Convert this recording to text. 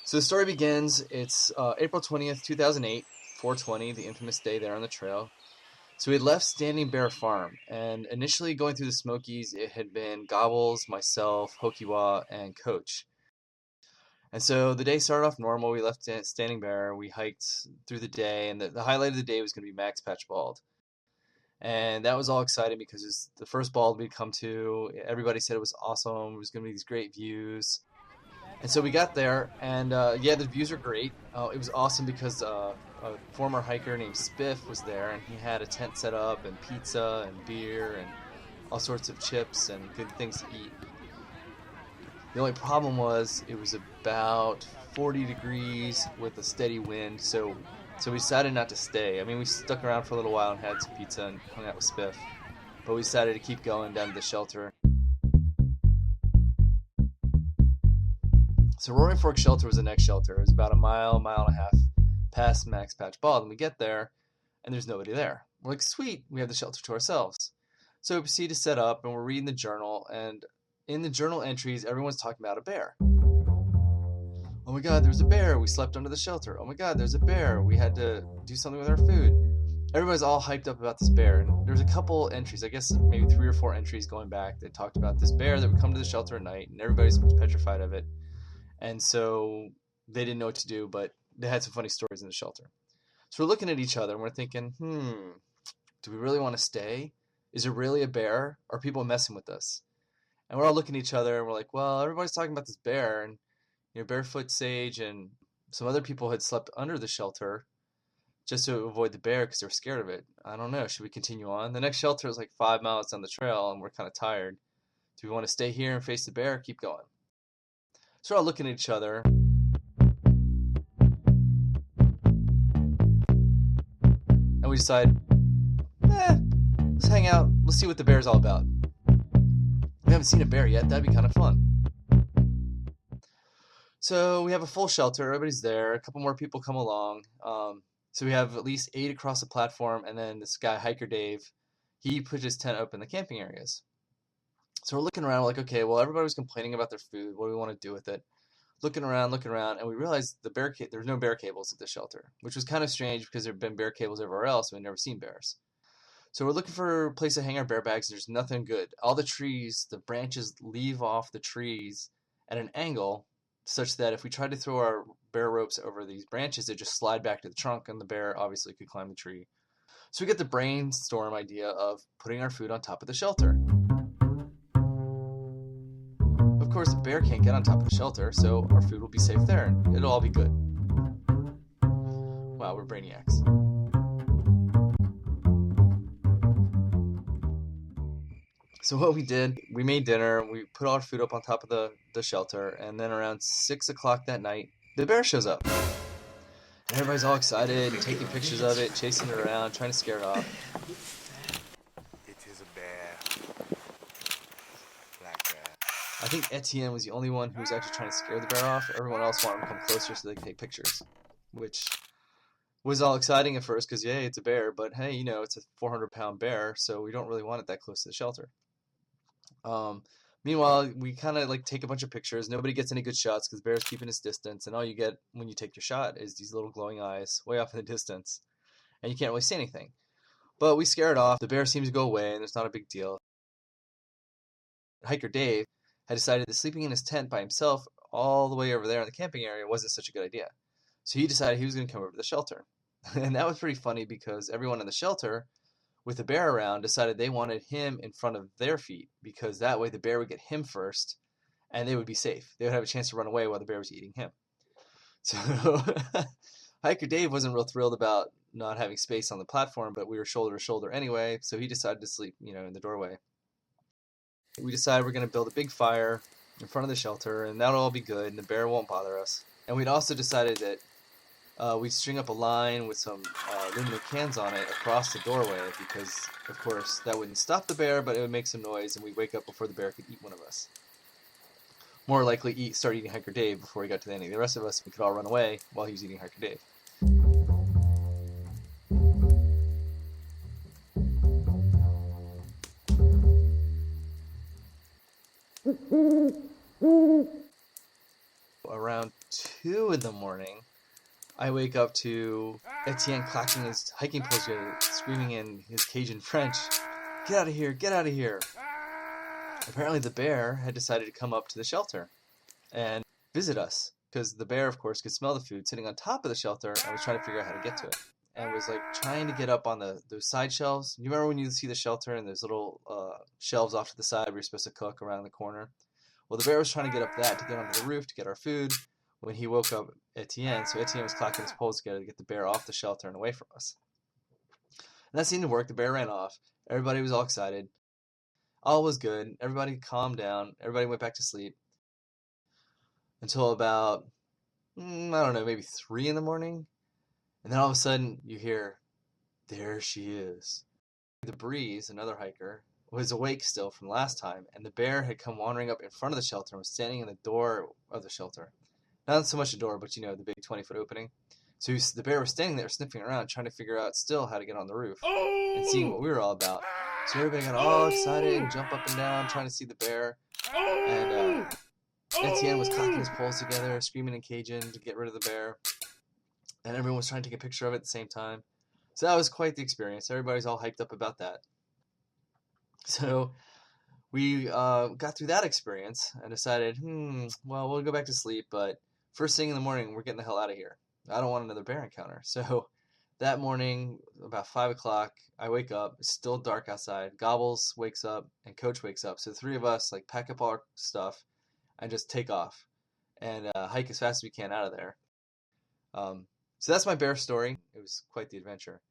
So the story begins, it's April 20th, 2008, 420, the infamous day there on the trail. So we had left Standing Bear Farm, and initially going through the Smokies, it had been Gobbles, myself, Hokiwa, and Coach. And so the day started off normal. We left Standing Bear, we hiked through the day, and the highlight of the day was going to be Max Patch Bald. And that was all exciting because it was the first bald we'd come to. Everybody said it was awesome. It was going to be these great views. And so we got there, and yeah, the views are great. It was awesome because a former hiker named Spiff was there, and he had a tent set up, and pizza, and beer, and all sorts of chips, and good things to eat. The only problem was it was about 40 degrees with a steady wind, so we decided not to stay. I mean, we stuck around for a little while and had some pizza and hung out with Spiff, but we decided to keep going down to the shelter. So Roaring Fork Shelter was the next shelter. It was about a mile and a half past Max Patch Bald, and we get there, and there's nobody there. We're like, sweet, we have the shelter to ourselves. So we proceed to set up, and we're reading the journal, and in the journal entries, everyone's talking about a bear. Oh my God, there's a bear. We slept under the shelter. Oh my God, there's a bear. We had to do something with our food. Everybody's all hyped up about this bear. And there's a couple entries, I guess maybe 3 or 4 entries going back that talked about this bear that would come to the shelter at night, and everybody's petrified of it. And so they didn't know what to do, but they had some funny stories in the shelter. So we're looking at each other and we're thinking, do we really want to stay? Is it really a bear? Are people messing with us? And we're all looking at each other and we're like, well, everybody's talking about this bear, and Barefoot Sage and some other people had slept under the shelter just to avoid the bear because they were scared of it. I don't know. Should we continue on? The next shelter is like 5 miles down the trail and we're kind of tired. Do we want to stay here and face the bear or keep going? So we're all looking at each other. And we decide, let's hang out. Let's see what the bear's all about. We haven't seen a bear yet. That'd be kind of fun. So we have a full shelter. Everybody's there. A couple more people come along. So we have at least 8 across the platform. And then this guy, Hiker Dave, he put his tent up in the camping areas. So we're looking around. We're like, okay, well, everybody was complaining about their food. What do we want to do with it? Looking around, and we realized there's no bear cables at the shelter, which was kind of strange because there have been bear cables everywhere else, and we've never seen bears. So we're looking for a place to hang our bear bags. There's nothing good. All the trees, the branches leave off the trees at an angle such that if we tried to throw our bear ropes over these branches, they just slide back to the trunk, and the bear obviously could climb the tree. So we get the brainstorm idea of putting our food on top of the shelter. Of course, the bear can't get on top of the shelter, so our food will be safe there, and it'll all be good. Wow, we're brainiacs. So what we did, we made dinner, we put all our food up on top of the shelter, and then around 6 o'clock that night, the bear shows up. And everybody's all excited, taking pictures of it, chasing it around, trying to scare it off. It is a bear. Black bear. I think Etienne was the only one who was actually trying to scare the bear off. Everyone else wanted to come closer so they could take pictures, which was all exciting at first because, yay, it's a bear, but hey, it's a 400-pound bear, so we don't really want it that close to the shelter. Meanwhile, we kind of like take a bunch of pictures. Nobody gets any good shots because the bear's keeping his distance, and all you get when you take your shot is these little glowing eyes way off in the distance, and you can't really see anything. But we scare it off. The bear seems to go away, and it's not a big deal. Hiker Dave had decided that sleeping in his tent by himself all the way over there in the camping area wasn't such a good idea. So he decided he was going to come over to the shelter. And that was pretty funny because everyone in the shelter with the bear around decided they wanted him in front of their feet because that way the bear would get him first and they would be safe. They would have a chance to run away while the bear was eating him. So Hiker Dave wasn't real thrilled about not having space on the platform, but we were shoulder to shoulder anyway, so he decided to sleep, in the doorway. We decided we're going to build a big fire in front of the shelter, and that'll all be good, and the bear won't bother us. And we'd also decided that we'd string up a line with some aluminum cans on it across the doorway because, of course, that wouldn't stop the bear, but it would make some noise, and we'd wake up before the bear could eat one of us. More likely start eating Hiker Dave before he got to any of the rest of us. We could all run away while he was eating Hiker Dave. Around 2 in the morning, I wake up to Etienne clacking his hiking poles together, screaming in his Cajun French, "Get out of here! Get out of here!" Apparently the bear had decided to come up to the shelter and visit us, because the bear, of course, could smell the food sitting on top of the shelter and was trying to figure out how to get to it. And was like trying to get up on those side shelves. You remember when you see the shelter and there's little shelves off to the side where you're supposed to cook around the corner? Well, the bear was trying to get up that to get onto the roof to get our food when he woke up Etienne. So Etienne was clacking his poles together to get the bear off the shelter and away from us. And that seemed to work. The bear ran off. Everybody was all excited. All was good. Everybody calmed down. Everybody went back to sleep until about, I don't know, maybe 3 in the morning. And then all of a sudden you hear, "There she is." The Breeze, another hiker, was awake still from last time, and the bear had come wandering up in front of the shelter and was standing in the door of the shelter. Not so much the door, but the big 20-foot opening. So the bear was standing there sniffing around, trying to figure out still how to get on the roof and seeing what we were all about. So everybody got all excited and jumped up and down trying to see the bear. And Etienne was clacking his poles together, screaming in Cajun to get rid of the bear. And everyone was trying to take a picture of it at the same time. So that was quite the experience. Everybody's all hyped up about that. So we got through that experience and decided, well, we'll go back to sleep, but first thing in the morning, we're getting the hell out of here. I don't want another bear encounter. So that morning, about 5 o'clock, I wake up. It's still dark outside. Gobbles wakes up and Coach wakes up. So the 3 of us pack up all our stuff and just take off and hike as fast as we can out of there. So that's my bear story. It was quite the adventure.